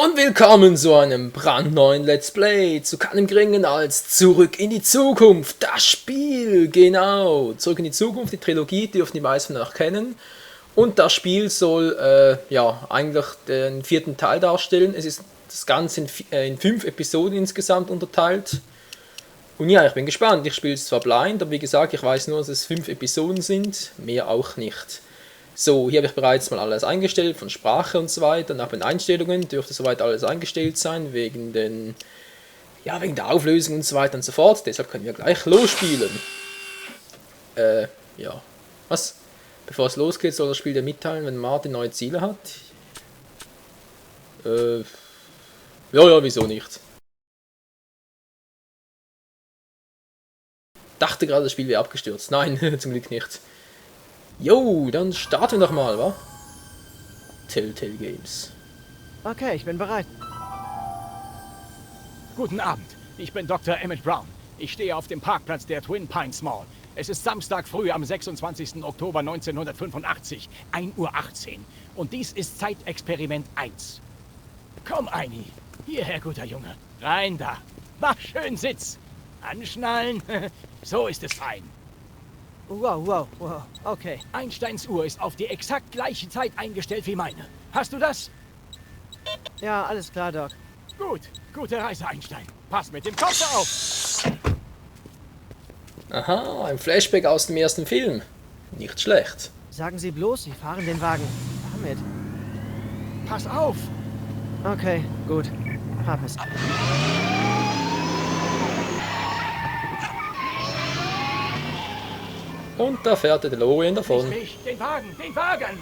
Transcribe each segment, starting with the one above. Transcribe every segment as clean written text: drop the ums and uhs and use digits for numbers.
Und willkommen zu einem brandneuen Let's Play, zu keinem geringen als Zurück in die Zukunft, das Spiel, genau, Zurück in die Zukunft, die Trilogie, dürfen die meisten noch kennen. Und das Spiel soll, ja, eigentlich den vierten Teil darstellen. Es ist das Ganze in 5 Episoden insgesamt unterteilt. Und ja, ich bin gespannt, ich spiele es zwar blind, aber wie gesagt, ich weiß nur, dass es 5 Episoden sind, mehr auch nicht. So, hier habe ich bereits mal alles eingestellt, von Sprache und so weiter. Nach den Einstellungen dürfte soweit alles eingestellt sein, wegen der Auflösung und so weiter und so fort. Deshalb können wir gleich losspielen. Ja. Was? Bevor es losgeht, soll das Spiel dir mitteilen, wenn Martin neue Ziele hat? Ja, wieso nicht? Dachte gerade, das Spiel wäre abgestürzt. Nein, zum Glück nicht. Jo, dann starten wir doch mal, wa? Telltale Games. Okay, ich bin bereit. Guten Abend, ich bin Dr. Emmett Brown. Ich stehe auf dem Parkplatz der Twin Pines Mall. Es ist Samstag früh am 26. Oktober 1985, 1:18 Uhr. Und dies ist Zeitexperiment 1. Komm, Eini. Hierher, guter Junge. Rein da. Mach schön Sitz. Anschnallen. So ist es fein. Wow, okay. Einsteins Uhr ist auf die exakt gleiche Zeit eingestellt wie meine. Hast du das? Ja, alles klar, Doc. Gut. Gute Reise, Einstein. Pass mit dem Kopf auf. Aha, ein Flashback aus dem ersten Film. Nicht schlecht. Sagen Sie bloß, Sie fahren den Wagen. Damit. Pass auf. Okay, gut. Hab es. Und da fährt der DeLorean davon. Nicht mich, den Wagen, den Wagen!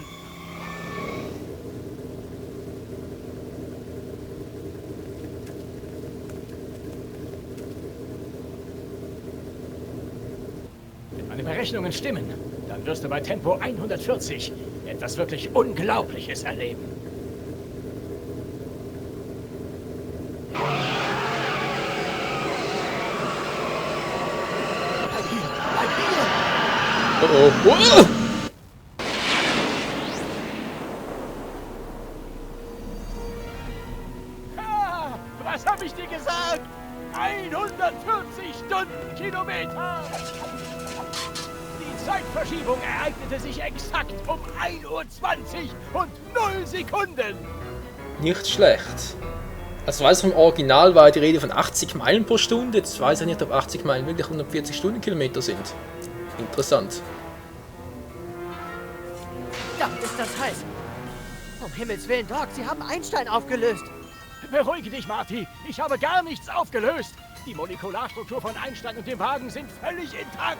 Wenn meine Berechnungen stimmen, dann wirst du bei Tempo 140 etwas wirklich Unglaubliches erleben. Bleib hier, bleib hier! Oh. Ah, was habe ich dir gesagt? 140 Stundenkilometer! Die Zeitverschiebung ereignete sich exakt um 1:20 Uhr und 0 Sekunden! Nicht schlecht. Also weiß ich, im Original war die Rede von 80 Meilen pro Stunde. Jetzt weiß ich nicht, ob 80 Meilen wirklich 140 Stundenkilometer sind. Interessant. Da ist das heiß. Um Himmels Willen, Doc, Sie haben Einstein aufgelöst. Beruhige dich, Marty. Ich habe gar nichts aufgelöst. Die Molekularstruktur von Einstein und dem Wagen sind völlig intakt.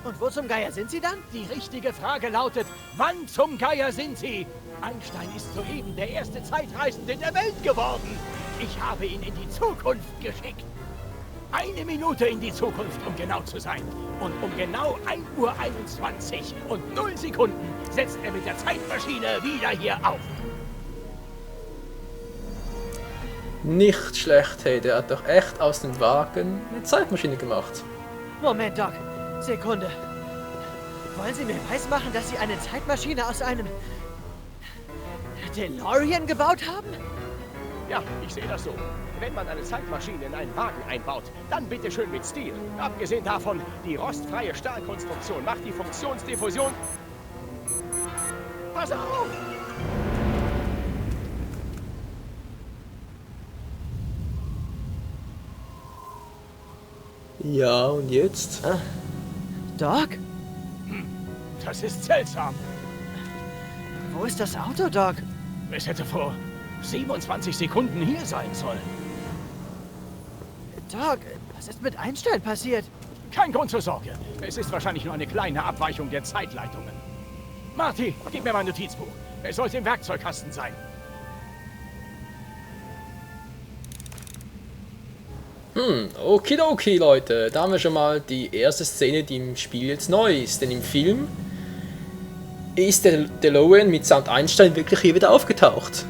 Und wo zum Geier sind Sie dann? Die richtige Frage lautet, wann zum Geier sind Sie? Einstein ist soeben der erste Zeitreisende der Welt geworden. Ich habe ihn in die Zukunft geschickt. 1 Minute in die Zukunft, um genau zu sein. Und um genau 1:21 Uhr und 0 Sekunden setzt er mit der Zeitmaschine wieder hier auf. Nicht schlecht, hey, der hat doch echt aus dem Wagen eine Zeitmaschine gemacht. Moment, Doc. Sekunde. Wollen Sie mir weismachen, dass Sie eine Zeitmaschine aus einem DeLorean gebaut haben? Ja, ich sehe das so. Wenn man eine Zeitmaschine in einen Wagen einbaut, dann bitte schön mit Stil. Abgesehen davon, die rostfreie Stahlkonstruktion macht die Funktionsdiffusion... Pass auf! Ja, und jetzt? Doc? Das ist seltsam. Wo ist das Auto, Doc? Es hätte vor 27 Sekunden hier sein sollen. Doc, was ist mit Einstein passiert? Kein Grund zur Sorge. Es ist wahrscheinlich nur eine kleine Abweichung der Zeitleitungen. Marty, gib mir mein Notizbuch. Es sollte im Werkzeugkasten sein. Okidoki, Leute. Da haben wir schon mal die erste Szene, die im Spiel jetzt neu ist. Denn im Film ist der DeLorean mit Sound Einstein wirklich hier wieder aufgetaucht.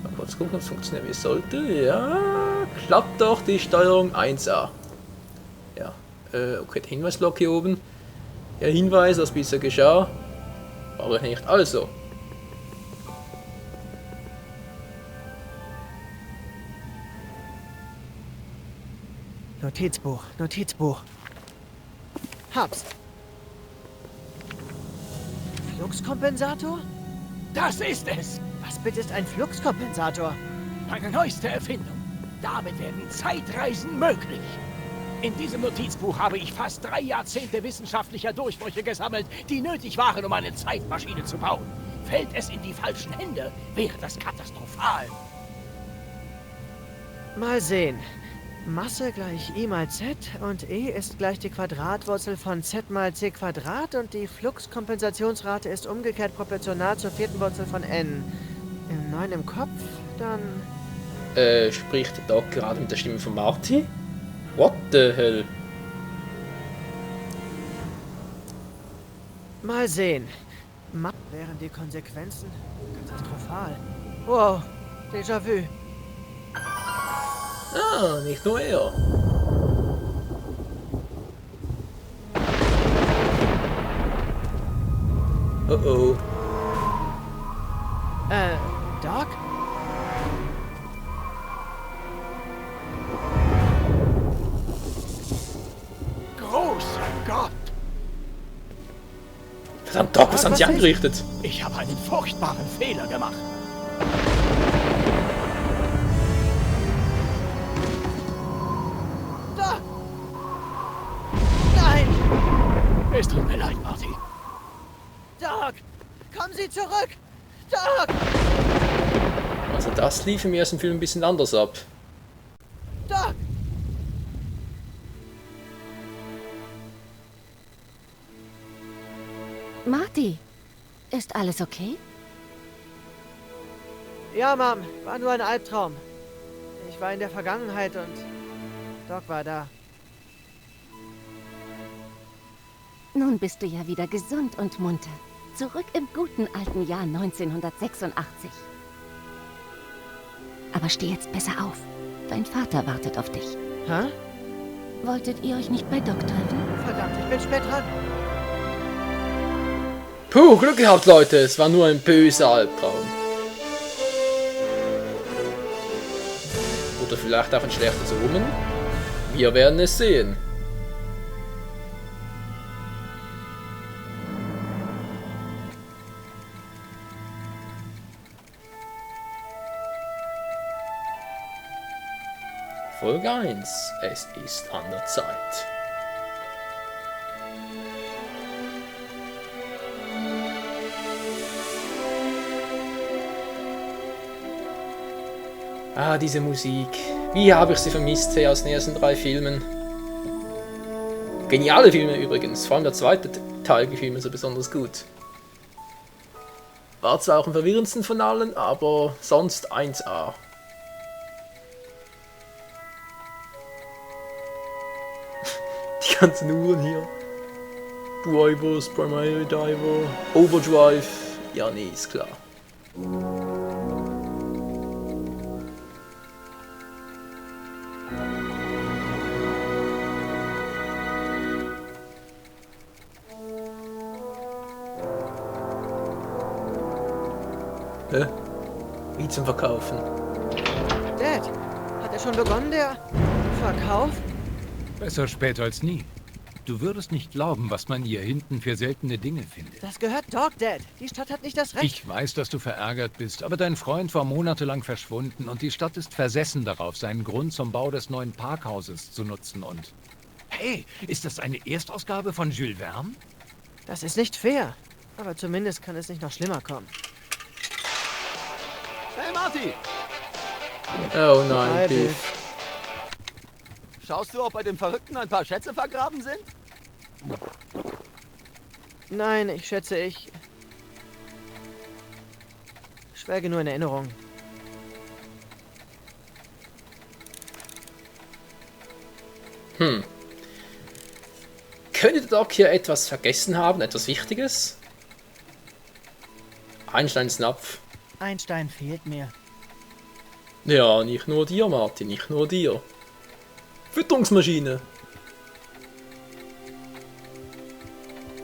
Mal kurz gucken, ob es funktioniert wie es sollte. Ja, klappt doch die Steuerung 1A. Ja, okay, der Hinweisblock hier oben. Ja, Hinweis, was bisher geschah. Aber nicht also. Notizbuch, Notizbuch. Hab's. Fluxkompensator? Das ist es! Was bitte ist ein Fluxkompensator? Meine neueste Erfindung. Damit werden Zeitreisen möglich. In diesem Notizbuch habe ich fast 3 Jahrzehnte wissenschaftlicher Durchbrüche gesammelt, die nötig waren, um eine Zeitmaschine zu bauen. Fällt es in die falschen Hände, wäre das katastrophal. Mal sehen. Masse gleich I mal Z und E ist gleich die Quadratwurzel von Z mal C Quadrat und die Fluxkompensationsrate ist umgekehrt proportional zur vierten Wurzel von N. Im 9 im Kopf, dann... Spricht der Doc gerade mit der Stimme von Marty? What the hell? Mal sehen. Wären die Konsequenzen katastrophal. Wow, Déjà-vu. Ah, nicht nur er. Oh oh. Doc? Großer Gott! Verdammt, Doc, was haben sie angerichtet? Ich habe einen furchtbaren Fehler gemacht. Doc! Nein! Es tut mir leid, Marty. Doc! Kommen Sie zurück! Doc! Also das lief im ersten Film ein bisschen anders ab. Doc! Marty, ist alles okay? Ja, Mom, war nur ein Albtraum. Ich war in der Vergangenheit und Doc war da. Nun bist du ja wieder gesund und munter. Zurück im guten alten Jahr 1986. Aber steh jetzt besser auf. Dein Vater wartet auf dich. Hä? Wolltet ihr euch nicht bei Doc treffen? Verdammt, ich bin spät dran. Puh, Glück gehabt, Leute. Es war nur ein böser Albtraum. Oder vielleicht auch ein schlechtes Omen. Wir werden es sehen. Folge 1. Es ist an der Zeit. Ah, diese Musik. Wie habe ich sie vermisst aus den ersten 3 Filmen. Geniale Filme übrigens. Vor allem der zweite Teil gefiel mir so besonders gut. War zwar auch am verwirrendsten von allen, aber sonst 1A. Die ganzen Uhren hier. Drivers, Primary Diver, Overdrive. Ja, nee, ist klar. Wie zum Verkaufen. Dad, hat er schon begonnen, der Verkauf? Besser spät als nie. Du würdest nicht glauben, was man hier hinten für seltene Dinge findet. Das gehört Doc, Dad. Die Stadt hat nicht das Recht. Ich weiß, dass du verärgert bist, aber dein Freund war monatelang verschwunden und die Stadt ist versessen darauf, seinen Grund zum Bau des neuen Parkhauses zu nutzen und... Hey, ist das eine Erstausgabe von Jules Verne? Das ist nicht fair. Aber zumindest kann es nicht noch schlimmer kommen. Hey Marty, Oh nein, Hi, Biff. schaust du, ob bei dem Verrückten ein paar Schätze vergraben sind? Nein, ich schätze, ich schwelge nur in Erinnerung. Könnte Doc hier etwas vergessen haben? Etwas Wichtiges? Einsteins Napf. Ein Stein fehlt mir. Ja, nicht nur dir, Martin, nicht nur dir. Fütterungsmaschine.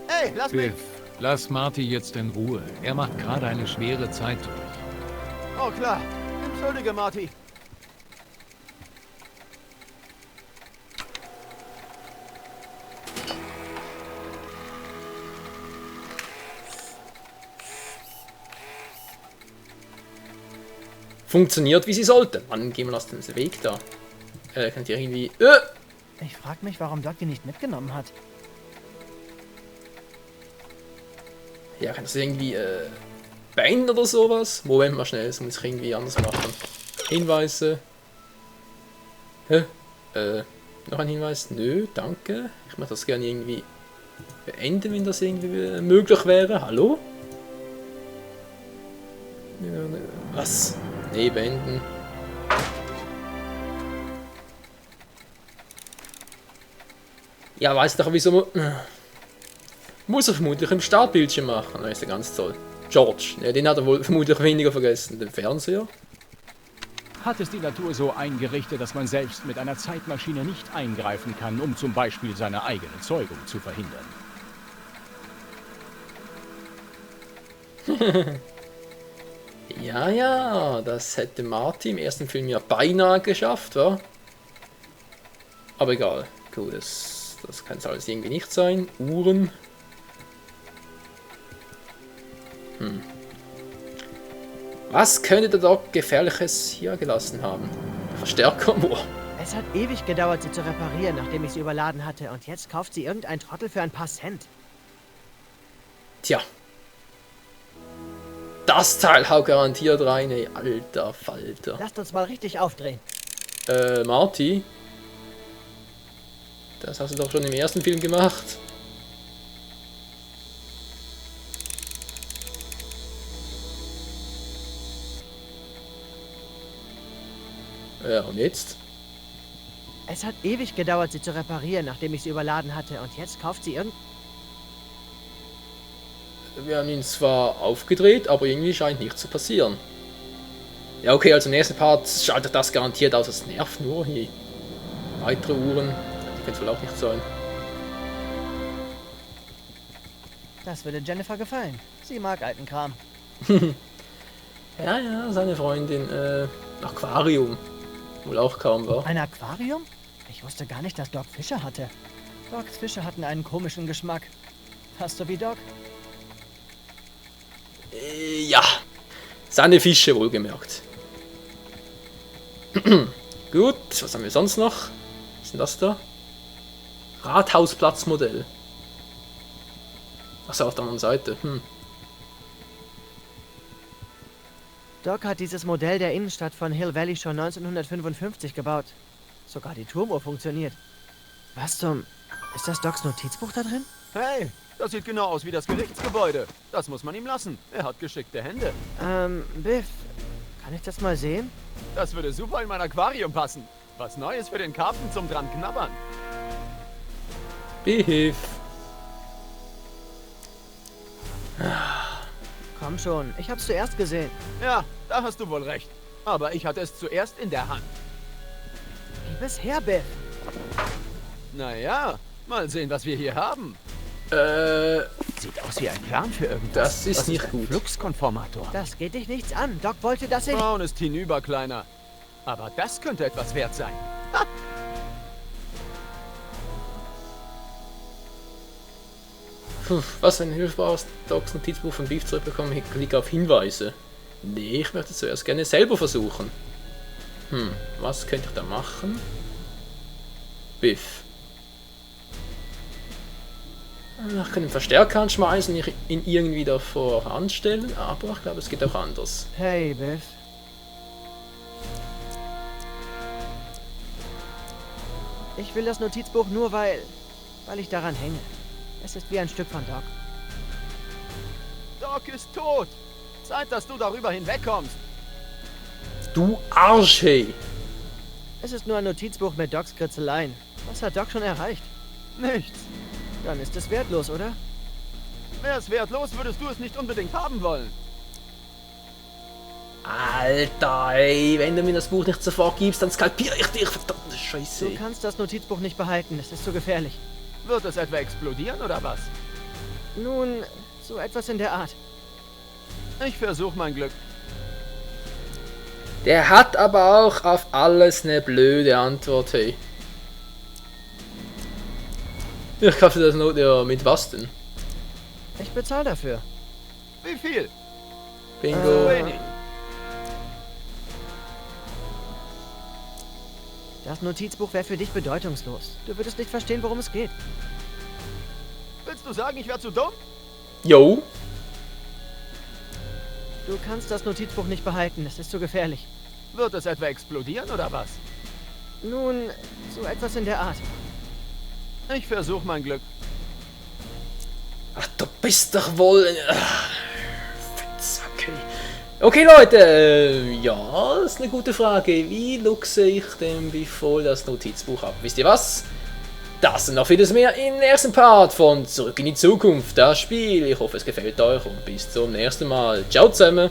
Hey, lass mich... Biff, lass Marty jetzt in Ruhe. Er macht gerade eine schwere Zeit durch. Oh klar, entschuldige Marty. funktioniert, wie sie sollte. Mann, gehen wir aus dem Weg da. Könnt ihr irgendwie... Ich frag mich, warum Doc die nicht mitgenommen hat. Ja, kann das irgendwie beenden oder sowas? Moment mal schnell, das muss ich irgendwie anders machen. Hinweise. Noch ein Hinweis? Nö, danke. Ich möchte das gerne irgendwie beenden, wenn das irgendwie möglich wäre. Hallo? Was? Nee, beenden. Ja, weiß doch, wieso... Muss er vermutlich im Startbildschirm machen. Das ist ja ganz toll. George, ja, den hat er wohl vermutlich weniger vergessen. Den Fernseher. Hat es die Natur so eingerichtet, dass man selbst mit einer Zeitmaschine nicht eingreifen kann, um zum Beispiel seine eigene Zeugung zu verhindern? Ja, ja, das hätte Marty im ersten Film ja beinahe geschafft, wa? Aber egal. Gut, das kann es alles irgendwie nicht sein. Uhren. Was könnte der Doc Gefährliches hier gelassen haben? Verstärker? Boah. Es hat ewig gedauert, sie zu reparieren, nachdem ich sie überladen hatte. Und jetzt kauft sie irgendein Trottel für ein paar Cent. Tja. Das Teil haut garantiert rein, ey. Alter Falter. Lasst uns mal richtig aufdrehen. Marty? Das hast du doch schon im ersten Film gemacht. Ja, und jetzt? Es hat ewig gedauert, sie zu reparieren, nachdem ich sie überladen hatte. Und jetzt kauft sie Wir haben ihn zwar aufgedreht, aber irgendwie scheint nichts zu passieren. Ja, okay, also im nächsten Part schaltet das garantiert aus. Das nervt nur hier. Weitere Uhren. Die können es wohl auch nicht sein. Das würde Jennifer gefallen. Sie mag alten Kram. Ja, ja, seine Freundin. Aquarium. Wohl auch kaum war. Ein Aquarium? Ich wusste gar nicht, dass Doc Fische hatte. Docs Fische hatten einen komischen Geschmack. Fast so wie Doc. Ja. Seine Fische wohlgemerkt. Gut, was haben wir sonst noch? Was ist denn das da? Rathausplatzmodell. Achso, auf der anderen Seite. Doc hat dieses Modell der Innenstadt von Hill Valley schon 1955 gebaut. Sogar die Turmuhr funktioniert. Was zum... Ist das Docs Notizbuch da drin? Hey, das sieht genau aus wie das Gerichtsgebäude. Das muss man ihm lassen. Er hat geschickte Hände. Biff, kann ich das mal sehen? Das würde super in mein Aquarium passen. Was Neues für den Karpfen zum dran knabbern. Behilf. Komm schon, ich hab's zuerst gesehen. Ja, da hast du wohl recht. Aber ich hatte es zuerst in der Hand. Wie bisher, Biff. Naja, mal sehen, was wir hier haben. Sieht aus wie ein Plan für irgendwas. Das ist nicht ein gut. Fluxkonformator. Das geht dich nichts an. Doc wollte, dass ich... Braun ist hinüber, Kleiner. Aber das könnte etwas wert sein. Puh, was ein hilfbares Docs Notizbuch von Biff zurückbekommen. Ich klicke auf Hinweise. Nee, ich möchte zuerst gerne selber versuchen. Was könnte ich da machen? Biff. Ich kann den Verstärker anschmeißen, ihn irgendwie davor anstellen, aber ich glaube, es geht auch anders. Hey, Biff. Ich will das Notizbuch nur, weil ich daran hänge. Es ist wie ein Stück von Doc. Doc ist tot. Zeit, dass du darüber hinwegkommst. Du Arsch, hey! Es ist nur ein Notizbuch mit Docs Kritzeleien. Was hat Doc schon erreicht? Nichts. Dann ist es wertlos, oder? Wäre es wertlos, würdest du es nicht unbedingt haben wollen. Alter, ey, wenn du mir das Buch nicht sofort gibst, dann skalpiere ich dich, verdammte Scheiße. Du kannst das Notizbuch nicht behalten, es ist zu gefährlich. Wird es etwa explodieren oder was? Nun, so etwas in der Art. Ich versuche mein Glück. Der hat aber auch auf alles eine blöde Antwort, hey. Ich kaufe das Not, ja, mit was denn? Ich bezahle dafür. Wie viel? Bingo. Wenig. Das Notizbuch wäre für dich bedeutungslos. Du würdest nicht verstehen, worum es geht. Willst du sagen, ich wäre zu dumm? Jo. Du kannst das Notizbuch nicht behalten, es ist zu gefährlich. Wird es etwa explodieren oder was? Nun, so etwas in der Art. Ich versuche mein Glück. Ach, du bist doch wohl... Fettsack. Okay, Leute. Ja, das ist eine gute Frage. Wie luchse ich denn wie voll das Notizbuch ab? Wisst ihr was? Das und noch vieles mehr im nächsten Part von Zurück in die Zukunft, das Spiel. Ich hoffe, es gefällt euch und bis zum nächsten Mal. Ciao zusammen.